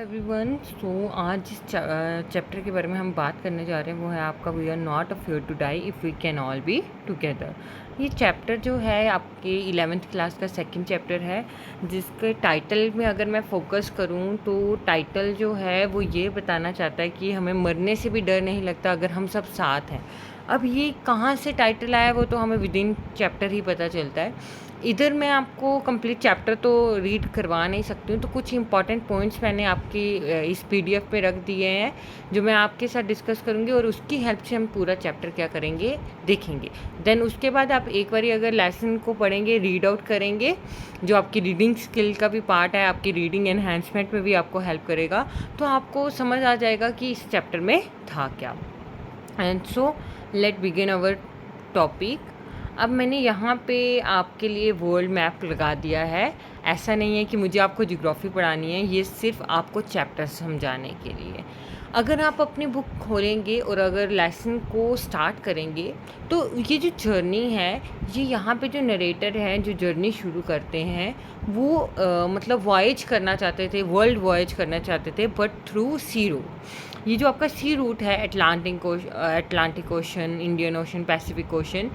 Everyone. आज जिस chapter के बारे में हम बात करने जा रहे हैं वो है आपका we are not afraid to die if we can all be together. ये चैप्टर जो है आपके 11th क्लास का सेकंड चैप्टर है, जिसके टाइटल में अगर मैं फोकस करूं तो टाइटल जो है वो ये बताना चाहता है कि हमें मरने से भी डर नहीं लगता अगर हम सब साथ हैं। अब ये कहाँ से टाइटल आया वो तो हमें विद इन चैप्टर ही पता चलता है। इधर मैं आपको कंप्लीट चैप्टर तो रीड करवा नहीं सकती हूँ, तो कुछ इंपॉर्टेंट पॉइंट्स मैंने आपकी इस पीडीएफ पे रख दिए हैं जो मैं आपके साथ डिस्कस करूँगी, और उसकी हेल्प से हम पूरा चैप्टर क्या करेंगे देखेंगे। देन उसके बाद आप एक बारी अगर लेसन को पढ़ेंगे, रीड आउट करेंगे, जो आपकी रीडिंग स्किल का भी पार्ट है, आपकी रीडिंग एनहांसमेंट में भी आपको हेल्प करेगा, तो आपको समझ आ जाएगा कि इस चैप्टर में था क्या। And so let begin our topic. अब मैंने यहाँ पे आपके लिए वर्ल्ड मैप लगा दिया है। ऐसा नहीं है कि मुझे आपको ज्योग्राफी पढ़ानी है, ये सिर्फ आपको चैप्टर समझाने के लिए। अगर आप अपनी बुक खोलेंगे और अगर लेसन को स्टार्ट करेंगे तो ये जो जर्नी है, ये यहाँ पे जो नरेटर है जो जर्नी शुरू करते हैं वो मतलब वॉयज करना चाहते थे, वर्ल्ड वॉयज करना चाहते थे, बट थ्रू सी रूट। ये जो आपका सी रूट है, Atlantic ocean, Indian ocean, Pacific ocean,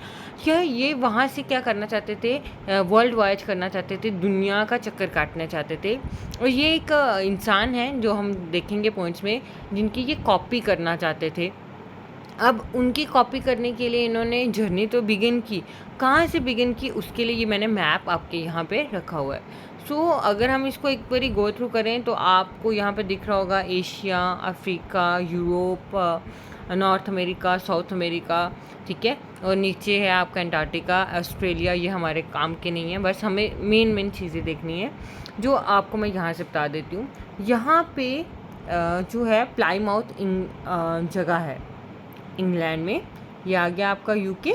ये वहाँ से क्या करना चाहते थे, वर्ल्ड वॉयज करना चाहते थे, दुनिया का चक्कर काटना चाहते थे। और ये एक इंसान है जो हम देखेंगे पॉइंट्स में, जिनकी ये कॉपी करना चाहते थे। अब उनकी कॉपी करने के लिए इन्होंने जर्नी तो बिगिन की, कहाँ से बिगिन की उसके लिए ये मैंने मैप आपके यहाँ पे रखा हुआ है। अगर हम इसको एक बारी गो थ्रू करें तो आपको यहाँ पे दिख रहा होगा Asia, Africa, Europe, north America, south America, ठीक है, और नीचे है आपका अंटार्कटिका, ऑस्ट्रेलिया। ये हमारे काम के नहीं है, बस हमें मेन चीज़ें देखनी है जो आपको मैं यहाँ से बता देती हूँ। यहाँ पे जो है प्लाईमाउथ जगह है इंग्लैंड में। ये आ गया आपका यूके।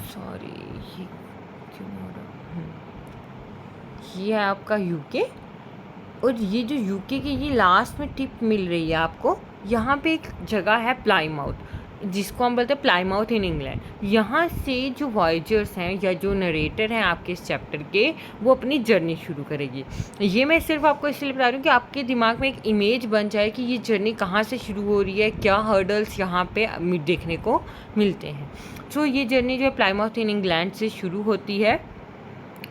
सॉरी, ये क्यों हो रहा, ये है आपका यूके। और ये जो यूके की ये लास्ट में टिप मिल रही है आपको, यहाँ पे एक जगह है प्लाईमाउथ, जिसको हम बोलते हैं प्लाईमाउथ इन इंग्लैंड। यहाँ से जो वॉयजर्स हैं या जो नरेटर हैं आपके इस चैप्टर के, वो अपनी जर्नी शुरू करेगी। ये मैं सिर्फ आपको इसलिए बता रही हूँ कि आपके दिमाग में एक इमेज बन जाए कि ये जर्नी कहाँ से शुरू हो रही है, क्या हर्डल्स यहाँ पे देखने को मिलते हैं। ये जर्नी जो है प्लाईमाउथ इन इंग्लैंड से शुरू होती है,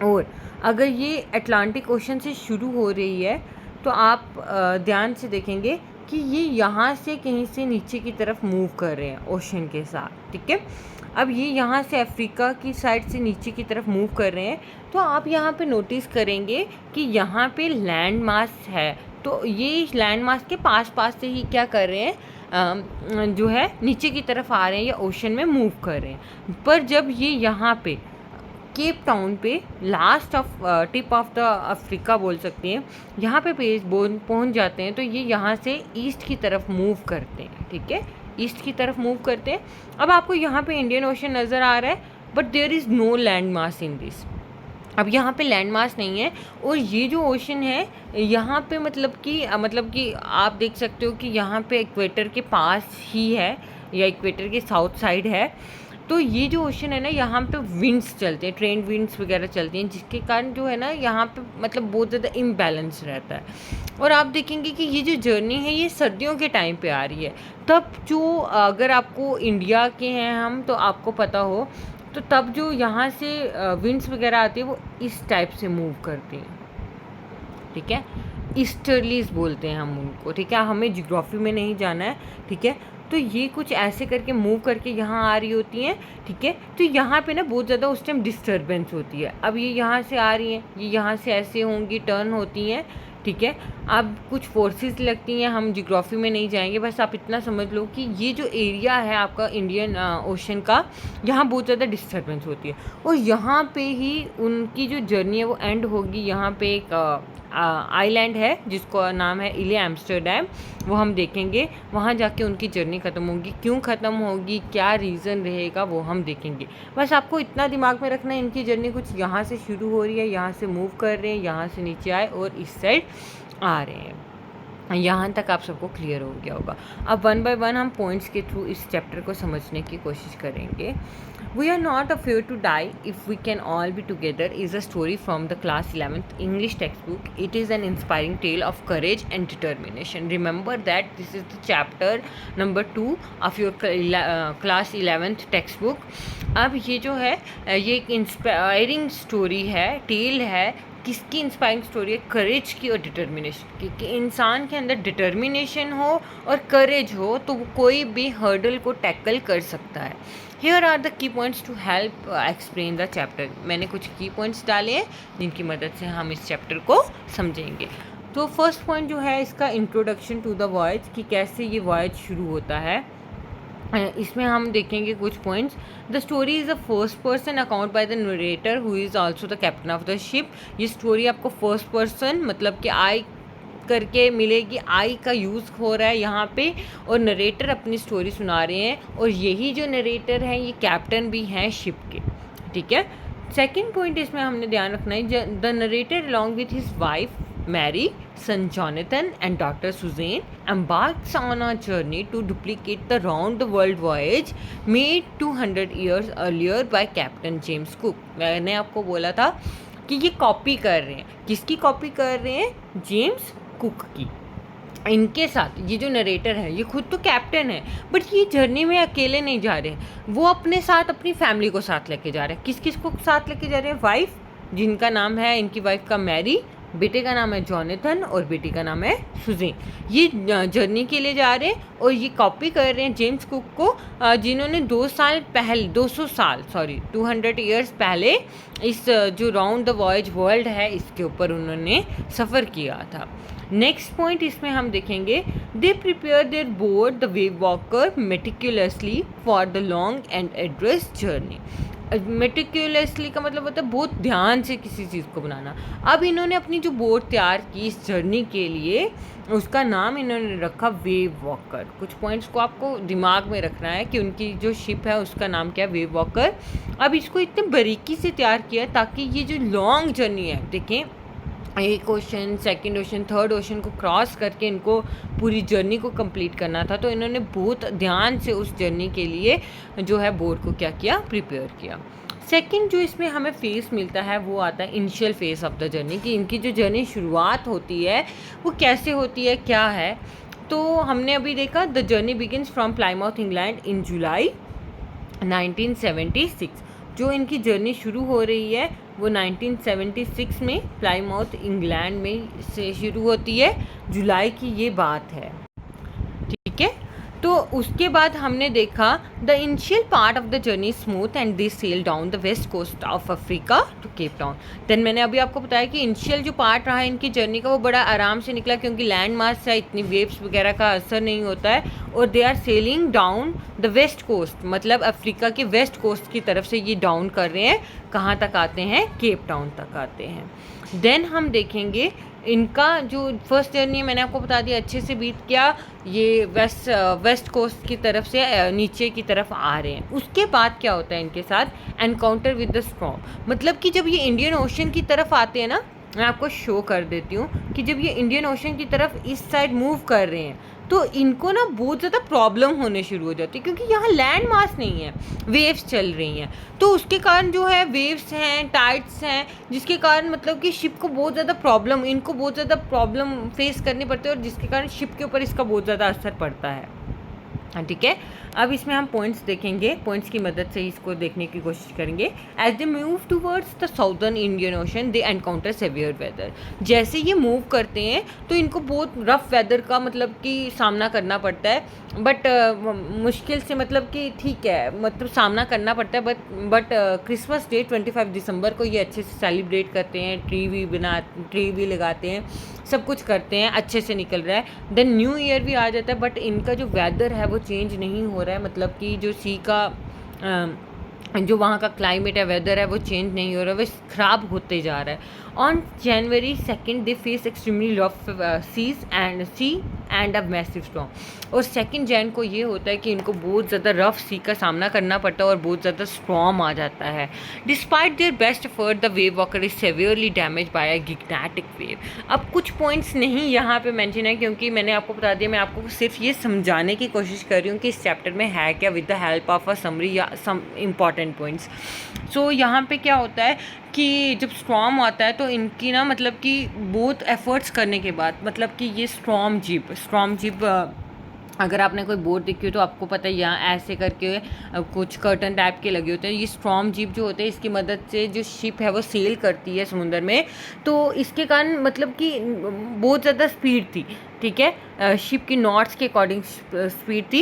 और अगर ये अटलांटिक ओशन से शुरू हो रही है तो आप ध्यान से देखेंगे कि ये यहाँ से कहीं से नीचे की तरफ मूव कर रहे हैं ओशन के साथ, ठीक है। अब ये यहाँ से अफ्रीका की साइड से नीचे की तरफ मूव कर रहे हैं, तो आप यहाँ पे नोटिस करेंगे कि यहाँ पे लैंड मास है, तो ये लैंड मास के पास से ही क्या कर रहे हैं, जो है नीचे की तरफ आ रहे हैं या ओशन में मूव कर रहे हैं। पर जब ये यहाँ पे केप टाउन पे last tip of the Africa बोल सकते हैं, यहाँ पे पहुँच जाते हैं, तो ये यहाँ से ईस्ट की तरफ मूव करते हैं, ठीक है, ईस्ट की तरफ मूव करते हैं। अब आपको यहाँ पे इंडियन ओशन नज़र आ रहा है, but there is no land mass in this. अब यहाँ पे लैंड मास नहीं है, और ये जो ओशन है यहाँ पे मतलब कि आप देख सकते हो कि यहाँ पे इक्वेटर के पास ही है या इक्वेटर के साउथ साइड है। तो ये जो ओशन है ना, यहाँ पे विंड्स चलते हैं, ट्रेंड विंड्स वगैरह चलती हैं, जिसके कारण जो है ना यहाँ पे मतलब बहुत ज़्यादा इम्बैलेंस रहता है। और आप देखेंगे कि ये जो जर्नी है ये सर्दियों के टाइम पे आ रही है, तब जो अगर आपको इंडिया के हैं हम तो आपको पता हो, तो तब जो यहाँ से विंड्स वगैरह आती है वो इस टाइप से मूव करती हैं, ठीक है, ईस्टर्लीज बोलते हैं हम उनको, ठीक है, हमें ज्योग्राफी में नहीं जाना है, ठीक है। तो ये कुछ ऐसे करके मूव करके यहाँ आ रही होती हैं, ठीक है। तो यहाँ पे ना बहुत ज़्यादा उस टाइम डिस्टर्बेंस होती है। अब ये यहाँ से आ रही हैं, ये यहाँ से ऐसे होंगी, टर्न होती हैं, ठीक है। अब कुछ फोर्सेस लगती हैं, हम ज्योग्राफी में नहीं जाएंगे, बस आप इतना समझ लो कि ये जो एरिया है आपका इंडियन ओशन का, यहाँ बहुत ज़्यादा डिस्टर्बेंस होती है, और यहाँ पे ही उनकी जो जर्नी है वो एंड होगी। यहाँ पे एक आइलैंड है जिसको नाम है इले एम्स्टर्डम, वो हम देखेंगे, वहाँ जाके उनकी जर्नी ख़त्म होगी। क्यों ख़त्म होगी, क्या रीज़न रहेगा, वो हम देखेंगे। बस आपको इतना दिमाग में रखना है, इनकी जर्नी कुछ यहाँ से शुरू हो रही है, यहाँ से मूव कर रहे हैं, यहाँ से नीचे आए और इस साइड आ रहे हैं। यहाँ तक आप सबको क्लियर हो गया होगा। अब वन बाय वन हम पॉइंट्स के थ्रू इस चैप्टर को समझने की कोशिश करेंगे। We are not afraid to die if we can all be together is a story from the class 11th English textbook. It is an inspiring tale of courage and determination. Remember that this is the chapter number 2 of your class 11th textbook. अब ये जो है ये एक inspiring story है, tell है. किसकी inspiring story है? करेज की और डिटर्मिनेशन की. कि इंसान के अंदर डिटर्मिनेशन हो और करेज हो तो वो कोई भी हर्डल को टैकल कर सकता है. Here are the key points to help explain the chapter. मैंने कुछ की पॉइंट्स डाले हैं जिनकी मदद से हम इस चैप्टर को समझेंगे. तो फर्स्ट पॉइंट जो है इसका इंट्रोडक्शन टू द वॉयज, कि कैसे ये वॉयज शुरू होता है. इसमें हम देखेंगे कुछ points. The story is a first person account by the narrator who is also the captain of the ship. ये स्टोरी आपको फर्स्ट पर्सन मतलब कि आई करके मिलेगी. आई का यूज़ हो रहा है यहाँ पे और नरेटर अपनी स्टोरी सुना रहे हैं और यही जो नरेटर हैं ये कैप्टन भी हैं शिप के. ठीक है. सेकेंड पॉइंट इसमें हमने ध्यान रखना है, the narrator along with his wife Mary, son Jonathan and daughter Suzanne embarks on a journey to duplicate the round-the-world voyage made 200 years earlier by Captain James Cook. मैंने आपको बोला था कि ये कॉपी कर रहे हैं. किसकी कॉपी कर रहे हैं? जेम्स कुक की. इनके साथ ये जो नरेटर है ये खुद तो कैप्टन है बट ये जर्नी में अकेले नहीं जा रहे हैं. वो अपने साथ अपनी फैमिली को साथ लेके जा रहे हैं. किस किस को साथ लेके जा रहे हैं? वाइफ, जिनका नाम है इनकी वाइफ का मैरी, बेटे का नाम है जॉनथन और बेटी का नाम है सुजेन. ये जर्नी के लिए जा रहे हैं और ये कॉपी कर रहे हैं जेम्स कुक को, जिन्होंने 200 ईयर्स पहले इस जो राउंड द वॉयज वर्ल्ड है इसके ऊपर उन्होंने सफ़र किया था. नेक्स्ट पॉइंट इसमें हम देखेंगे, they prepare their board the wave walker meticulously for the long and address journey. Meticulously का मतलब होता है बहुत ध्यान से किसी चीज़ को बनाना. अब इन्होंने अपनी जो बोट तैयार की इस जर्नी के लिए उसका नाम इन्होंने रखा वेव वॉकर. कुछ पॉइंट्स को आपको दिमाग में रखना है कि उनकी जो शिप है उसका नाम क्या है? Wave walker. अब इसको इतने बारीकी से तैयार किया ताकि ये जो लॉन्ग जर्नी है, देखें एक ocean, second ocean, third ocean को क्रॉस करके इनको पूरी जर्नी को कंप्लीट करना था. तो इन्होंने बहुत ध्यान से उस जर्नी के लिए जो है बोर्ड को क्या किया? प्रिपेयर किया. सेकंड जो इसमें हमें फेस मिलता है वो आता है initial face of the journey, कि इनकी जो जर्नी शुरुआत होती है वो कैसे होती है, क्या है. तो हमने अभी देखा the journey begins from Plymouth England in July 1976. जो इनकी जर्नी शुरू हो रही है वो 1976 में प्लाईमाउथ इंग्लैंड में से शुरू होती है. जुलाई की ये बात है. ठीक है. तो उसके बाद हमने देखा the initial part of the journey smooth and they sail down the west coast of Africa to Cape Town. Then मैंने अभी आपको बताया कि इनिशियल जो पार्ट रहा है इनकी जर्नी का वो बड़ा आराम से निकला क्योंकि लैंड मास से इतनी वेव्स वगैरह का असर नहीं होता है और they are sailing down the west coast, मतलब अफ्रीका के वेस्ट कोस्ट की तरफ से ये डाउन कर रहे हैं. कहाँ तक आते हैं? केप टाउन तक आते हैं. देन हम देखेंगे इनका जो फर्स्ट जर्नी मैंने आपको बता दिया अच्छे से बीत किया, ये वेस्ट कोस्ट की तरफ से नीचे की तरफ आ रहे हैं. उसके बाद क्या होता है इनके साथ? Encounter with the storm. मतलब कि जब ये इंडियन ओशन की तरफ आते हैं ना, मैं आपको शो कर देती हूँ कि जब ये इंडियन ओशन की तरफ इस साइड मूव कर रहे हैं तो इनको ना बहुत ज़्यादा प्रॉब्लम होने शुरू हो जाती है क्योंकि यहाँ लैंड मास नहीं है, वेव्स चल रही हैं. तो उसके कारण जो है वेव्स हैं, टाइड्स हैं, जिसके कारण मतलब कि शिप को बहुत ज़्यादा प्रॉब्लम, इनको बहुत ज़्यादा प्रॉब्लम फेस करनी पड़ती है और जिसके कारण शिप के ऊपर इसका बहुत ज़्यादा असर पड़ता है. ठीक है. अब इसमें हम पॉइंट्स देखेंगे, पॉइंट्स की मदद से इसको देखने की कोशिश करेंगे. As they move towards the southern Indian ocean they encounter severe weather. जैसे ये मूव करते हैं तो इनको बहुत रफ वेदर का मतलब कि सामना करना पड़ता है. बट मुश्किल से मतलब कि ठीक है, मतलब सामना करना पड़ता है. बट क्रिसमस डे 25 दिसंबर को ये अच्छे से सेलिब्रेट करते हैं, ट्री भी लगाते हैं, सब कुछ करते हैं, अच्छे से निकल रहा है. देन न्यू ईयर भी आ जाता है बट इनका जो वेदर है वो चेंज नहीं हो रहा है, मतलब कि जो सी का जो वहाँ का क्लाइमेट है, वेदर है, वो चेंज नहीं हो रहा है, वो ख़राब होते जा रहा है. On January 2 they face extremely rough sea and a massive storm. और 2 Jan को ये होता है कि इनको बहुत ज़्यादा रफ सी का सामना करना पड़ता है और बहुत ज़्यादा स्टॉर्म आ जाता है. Despite their best effort the wave walker is severely damage by a gigantic wave. अब कुछ पॉइंट्स नहीं यहाँ पे मेंशन है क्योंकि मैंने आपको बता दिया, मैं आपको सिर्फ ये समझाने की कोशिश कर रही हूँ कि इस चैप्टर में है क्या, with the help of a summary या सम इम्पॉर्टेंट इंपॉर्टेंट पॉइंट्स। सो यहाँ पे क्या होता है कि जब स्टॉर्म आता है तो इनकी ना मतलब कि बहुत एफर्ट्स करने के बाद मतलब कि ये स्टॉर्म जीप अगर आपने कोई बोट देखी हो तो आपको पता है यहाँ ऐसे करके कुछ कर्टन टाइप के लगे होते हैं। ये स्टॉर्म जीप जो होते हैं इसकी मदद से जो शिप है वो सेल करती है समुद्र में, तो इसके कारण मतलब कि बहुत ज़्यादा स्पीड थी, ठीक है, शिप की नॉट्स के अकॉर्डिंग स्पीड थी।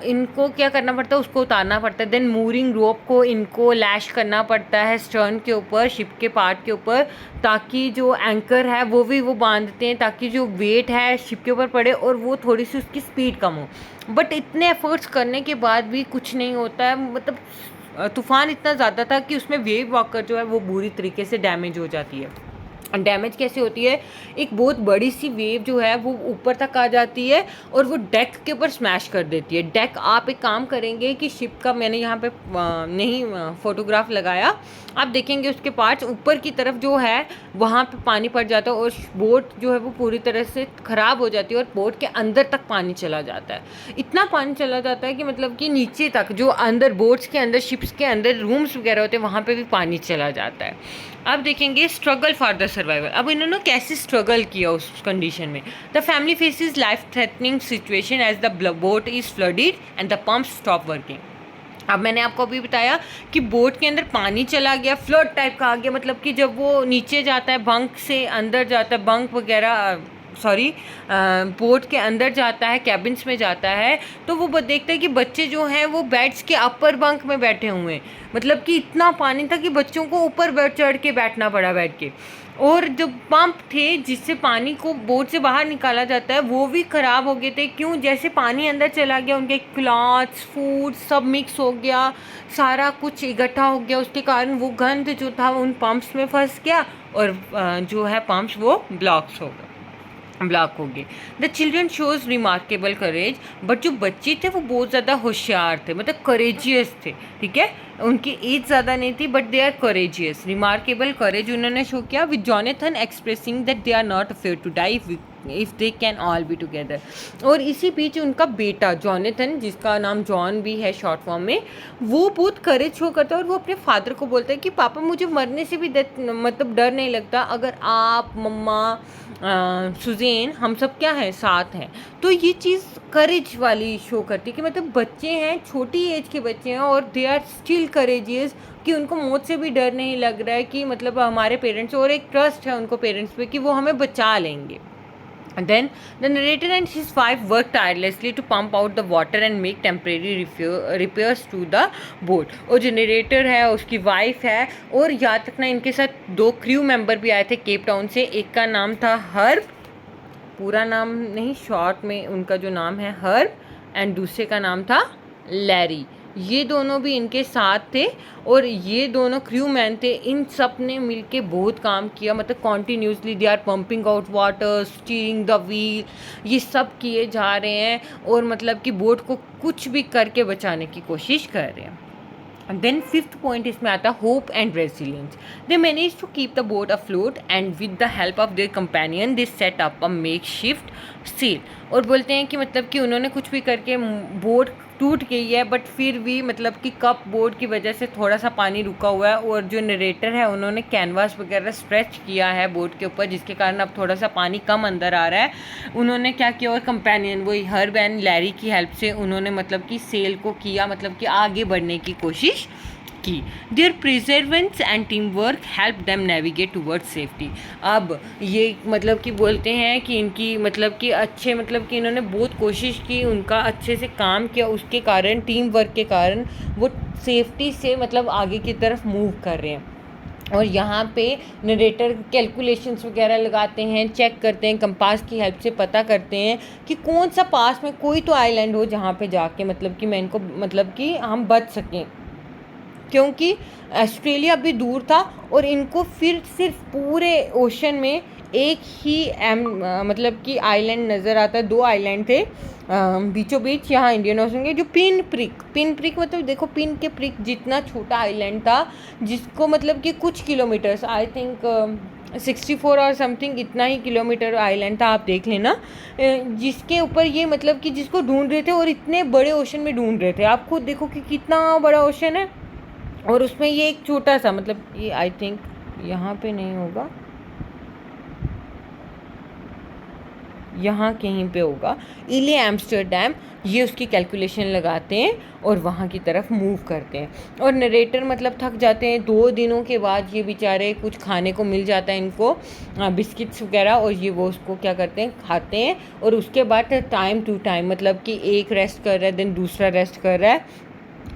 इनको क्या करना पड़ता है, उसको उतारना पड़ता है, देन मूरिंग रोप को इनको लैश करना पड़ता है स्टर्न के ऊपर, शिप के पार्ट के ऊपर, ताकि जो एंकर है वो बांधते हैं ताकि जो वेट है शिप के ऊपर पड़े और वो थोड़ी सी उसकी स्पीड कम हो। बट इतने एफर्ट्स करने के बाद भी कुछ नहीं होता है, मतलब तूफान इतना ज़्यादा था कि उसमें वेव वॉकर जो है वो बुरी तरीके से डैमेज हो जाती है। डैमेज कैसे होती है, एक बहुत बड़ी सी वेव जो है वो ऊपर तक आ जाती है और वो डेक के ऊपर स्मैश कर देती है। डेक आप एक काम करेंगे कि शिप का मैंने यहाँ पे नहीं फोटोग्राफ लगाया, आप देखेंगे उसके पार्ट्स ऊपर की तरफ जो है वहाँ पे पानी पड़ जाता है और बोट जो है वो पूरी तरह से ख़राब हो जाती है और बोट के अंदर तक पानी चला जाता है। इतना पानी चला जाता है कि मतलब कि नीचे तक जो अंदर बोट्स के अंदर शिप्स के अंदर रूम्स वगैरह होते हैं वहाँ पे भी पानी चला जाता है। अब देखेंगे स्ट्रगल फॉर द सर्वाइवल। अब इन्होंने कैसे स्ट्रगल किया उस कंडीशन में। The family faces life threatening situation as the boat is flooded and the pump stop working. अब मैंने आपको अभी बताया कि बोट के अंदर पानी चला गया, फ्लड टाइप का आ गया, मतलब कि जब वो नीचे जाता है बंक से अंदर जाता है, बंक वगैरह बोट के अंदर जाता है, कैबिन्स में जाता है, तो वो देखता है कि बच्चे जो हैं वो बेड्स के अपर बंक में बैठे हुए हैं। मतलब कि इतना पानी था कि बच्चों को ऊपर बेड चढ़ के बैठना पड़ा बैठ के। और जो पंप थे जिससे पानी को बोट से बाहर निकाला जाता है वो भी ख़राब हो गए थे। क्यों? जैसे पानी अंदर चला गया उनके क्लॉथ्स, फूड सब मिक्स हो गया, सारा कुछ इकट्ठा हो गया, उसके कारण वो गंद जो था उन पंप्स में फंस गया और जो है पंप्स वो ब्लॉक हो गए। The children shows remarkable courage, but जो बच्चे थे वो बहुत ज़्यादा होशियार थे, मतलब करेजियस थे, ठीक है, उनकी एज ज़्यादा नहीं थी but they are courageous. Remarkable courage उन्होंने शो किया with Jonathan expressing that they are not afraid to die if they can all be together. और इसी बीच उनका बेटा जॉनथन, जिसका नाम जॉन भी है शॉर्ट फॉर्म में, वो बहुत करेज शो करता है और वो अपने फादर को बोलता है कि पापा मुझे मरने से भी मतलब डर नहीं लगता, अगर आप मम्मा सुज़ैन हम सब क्या है साथ हैं। तो ये चीज़ करेज वाली शो करती है कि मतलब बच्चे हैं, छोटी एज के बच्चे हैं और दे आर स्टिल करेजियस, कि उनको मौत से भी डर नहीं लग रहा है, कि मतलब हमारे पेरेंट्स, और एक ट्रस्ट है उनको पेरेंट्स पे कि वो हमें बचा लेंगे। Then the narrator and his wife work tirelessly to pump out the water and make temporary repairs to the boat। और जो नरेटर है उसकी वाइफ है, और याद रखना इनके साथ 2 क्रू मेंबर भी आए थे केप टाउन से। एक का नाम था हर्ब, पूरा नाम नहीं, शॉर्ट में उनका जो नाम है हर्ब, एंड दूसरे का नाम था लैरी। ये दोनों भी इनके साथ थे और ये दोनों क्रू मैन थे। इन सब ने मिलके बहुत काम किया, मतलब continuously they are pumping out water, steering the wheel, ये सब किए जा रहे हैं और मतलब कि बोट को कुछ भी करके बचाने की कोशिश कर रहे हैं। देन 5th पॉइंट इसमें आता है hope and resilience. They manage to keep the boat afloat and with the help of their companion they set up a makeshift sail. और बोलते हैं कि मतलब कि उन्होंने कुछ भी करके बोट टूट गई है बट फिर भी मतलब कि कप बोर्ड की वजह से थोड़ा सा पानी रुका हुआ है, और जो नरेटर है उन्होंने कैनवास वगैरह स्ट्रेच किया है बोट के ऊपर, जिसके कारण अब थोड़ा सा पानी कम अंदर आ रहा है। उन्होंने क्या किया, और कंपेनियन वही हर्ब एंड लैरी की हेल्प से उन्होंने मतलब कि सेल को किया, मतलब कि आगे बढ़ने की कोशिश की। Their perseverance and team work help them navigate toward safety. अब ये मतलब कि बोलते हैं कि इनकी मतलब कि अच्छे मतलब कि इन्होंने बहुत कोशिश की, उनका अच्छे से काम किया, उसके कारण टीम वर्क के कारण वो सेफ्टी से मतलब आगे की तरफ मूव कर रहे हैं। और यहाँ पे नरेटर कैलकुलेशंस वगैरह लगाते हैं, चेक करते हैं, कंपास की हेल्प से पता करते हैं कि कौन सा पास में कोई तो आइलैंड हो जहाँ पे जाके मतलब कि मैं इनको मतलब कि हम बच सकें, क्योंकि ऑस्ट्रेलिया भी दूर था और इनको फिर सिर्फ पूरे ओशन में एक ही मतलब कि आइलैंड नज़र आता है। 2 आइलैंड थे बीचों बीच यहाँ इंडियन ओशन के, जो पिन प्रिक मतलब देखो पिन के प्रिक जितना छोटा आइलैंड था, जिसको मतलब कि कुछ किलोमीटर्स, आई थिंक 64 और समथिंग इतना ही किलोमीटर आइलैंड था, आप देख लेना, जिसके ऊपर ये मतलब कि जिसको ढूंढ रहे थे और इतने बड़े ओशन में ढूंढ रहे थे। आप खुद देखो कि कितना बड़ा ओशन है, और उसमें ये एक छोटा सा, मतलब ये आई थिंक यहाँ पे नहीं होगा, यहाँ कहीं पे होगा, इले एम्स्टर्डम, ये उसकी कैलकुलेशन लगाते हैं और वहाँ की तरफ मूव करते हैं। और नरेटर मतलब थक जाते हैं। 2 दिनों के बाद ये बेचारे, कुछ खाने को मिल जाता है इनको, बिस्किट्स वगैरह, और ये वो उसको क्या करते हैं, खाते हैं। और उसके बाद टाइम टू टाइम, मतलब कि एक रेस्ट कर रहा है, देन दूसरा रेस्ट कर रहा है,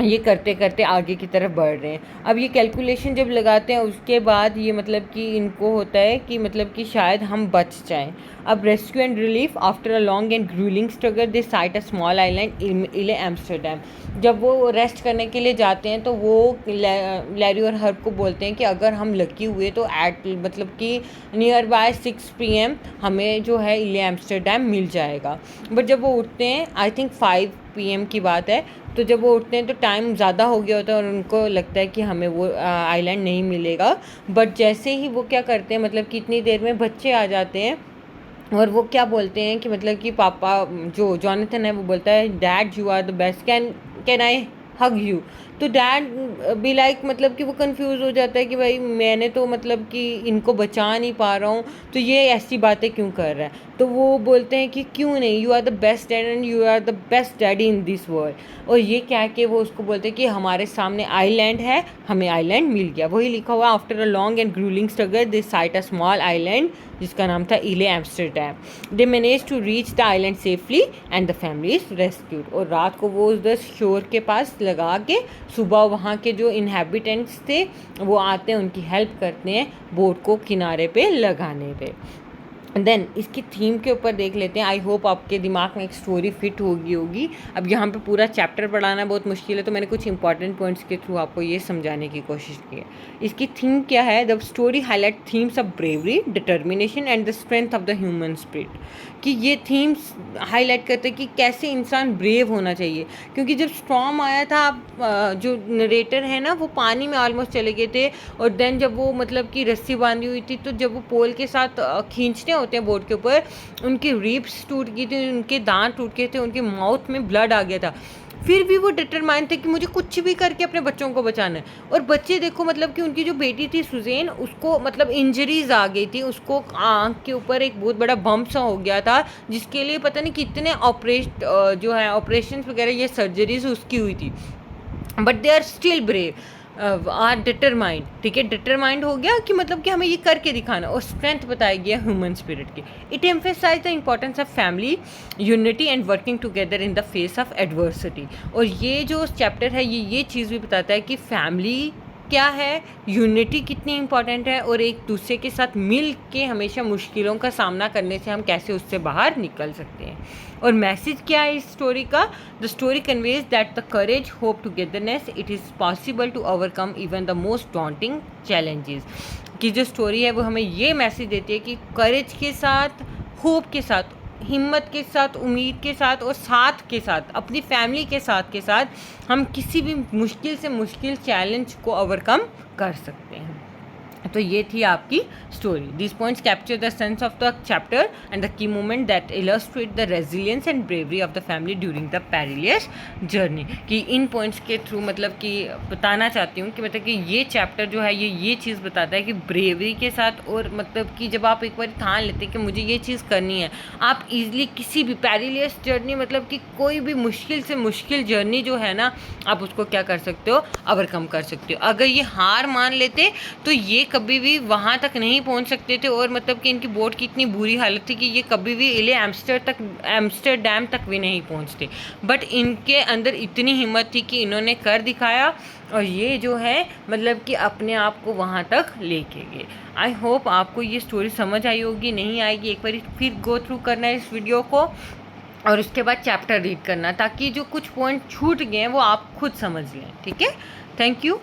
ये करते करते आगे की तरफ बढ़ रहे हैं। अब ये कैलकुलेशन जब लगाते हैं उसके बाद ये मतलब कि इनको होता है कि मतलब कि शायद हम बच जाएं। अब rescue and relief, after a long and gruelling struggle they sight a small island इले एम्स्टर्डम। जब वो रेस्ट करने के लिए जाते हैं तो वो लैरी और हर्ब को बोलते हैं कि अगर हम लकी हुए तो मतलब कि नियर बाय 6 PM हमें जो है इले एम्स्टर्डम मिल जाएगा। बट जब वो उठते हैं, आई थिंक 5 PM की बात है, तो जब वो उठते हैं तो टाइम ज़्यादा हो गया होता है और उनको लगता है कि हमें वो आइलैंड नहीं मिलेगा। बट जैसे ही वो क्या करते हैं, मतलब कि इतनी देर में बच्चे आ जाते हैं और वो क्या बोलते हैं कि मतलब कि पापा, जो जॉनथन है वो बोलता है, dad you are the best, can I hug you. तो डैड भी लाइक, मतलब कि वो कंफ्यूज हो जाता है कि भाई मैंने तो मतलब कि इनको बचा नहीं पा रहा हूँ, तो ये ऐसी बातें क्यों कर रहा है। तो वो बोलते हैं कि क्यों नहीं, you are the best dad and you are the best daddy in this world. और ये कह के वो उसको बोलते हैं कि हमारे सामने आइलैंड है, हमें आइलैंड मिल गया। वही लिखा हुआ, after a long and gruelling struggle they sight a small island, जिसका नाम था Ile Amsterdam. They manage to reach the island safely and the family is rescued. और रात को वो उधर शोर के पास लगा के, सुबह वहाँ के जो इनहेबिटेंट्स थे वो आते हैं, उनकी हेल्प करते हैं बोट को किनारे पे लगाने पे। देन इसकी थीम के ऊपर देख लेते हैं। आई होप आपके दिमाग में एक स्टोरी फिट होगी। अब यहाँ पे पूरा चैप्टर पढ़ाना बहुत मुश्किल है, तो मैंने कुछ इंपॉर्टेंट पॉइंट्स के थ्रू आपको ये समझाने की कोशिश की है। इसकी थीम क्या है, the story highlight themes of bravery, determination and the strength of the human spirit. कि ये थीम्स हाईलाइट करते हैं कि कैसे इंसान ब्रेव होना चाहिए। क्योंकि जब स्टॉर्म आया था, जो नरेटर है ना, वो पानी में ऑलमोस्ट चले गए थे। और देन जब वो मतलब कि रस्सी बांधी हुई थी, तो जब वो पोल के साथ खींचते होते हैं बोट के ऊपर, उनकी रिब्स टूट गई थी, उनके दांत टूट गए थे, उनके माउथ में ब्लड आ गया था। फिर भी वो डिटरमाइन थे कि मुझे कुछ भी करके अपने बच्चों को बचाना है। और बच्चे देखो, मतलब कि उनकी जो बेटी थी सुजैन, उसको मतलब इंजरीज आ गई थी, उसको आँख के ऊपर एक बहुत बड़ा बम्प सा हो गया था, जिसके लिए पता नहीं कितने जो है ऑपरेशन वगैरह, ये सर्जरीज उसकी हुई थी। But they are still brave, are determined. ठीक है, डिटरमाइंड हो गया कि मतलब कि हमें ये करके दिखाना। और स्ट्रेंथ बताया गया ह्यूमन स्पिरिट की। It emphasise the importance of family unity and working together in the face of adversity. और ये जो चैप्टर है, ये चीज़ भी बताता है कि फैमिली क्या है, यूनिटी कितनी इंपॉर्टेंट है, और एक दूसरे के साथ मिल के हमेशा मुश्किलों का सामना करने से हम कैसे उससे बाहर निकल सकते हैं। और मैसेज क्या है इस स्टोरी का, the story conveys that the courage, hope, togetherness, it is possible to overcome even the most daunting challenges. की जो स्टोरी है वो हमें ये मैसेज देती है कि करेज के साथ, होप के साथ, हिम्मत के साथ, उम्मीद के साथ और साथ के साथ, अपनी फैमिली के साथ हम किसी भी मुश्किल से मुश्किल चैलेंज को ओवरकम कर सकते हैं। तो ये थी आपकी story. This points capture the sense of the chapter and the key moment that illustrate the resilience and bravery of the family during the perilous journey. कि इन पॉइंट्स के थ्रू मतलब कि बताना चाहती हूँ कि मतलब कि ये चैप्टर जो है ये चीज़ बताता है कि ब्रेवरी के साथ, और मतलब कि जब आप एक बार ठान लेते हैं कि मुझे ये चीज़ करनी है, आप इजीली किसी भी पेरिलियस जर्नी, मतलब कि कोई भी मुश्किल से मुश्किल जर्नी जो है ना, आप उसको क्या कर सकते हो, ओवरकम कर सकते हो। अगर ये हार मान लेते तो ये कभी भी वहाँ तक नहीं पहुँच सकते थे। और मतलब कि इनकी बोट की इतनी बुरी हालत थी कि ये कभी भी इले एम्स्टर्डम तक भी नहीं पहुँचते। बट इनके अंदर इतनी हिम्मत थी कि इन्होंने कर दिखाया, और ये जो है मतलब कि अपने आप को वहाँ तक लेके गए। आई होप आपको ये स्टोरी समझ आई होगी। नहीं आएगी, एक बार फिर गो थ्रू करना है इस वीडियो को, और उसके बाद चैप्टर रीड करना, ताकि जो कुछ पॉइंट छूट गए हैं वो आप खुद समझ लें। ठीक है, थैंक यू।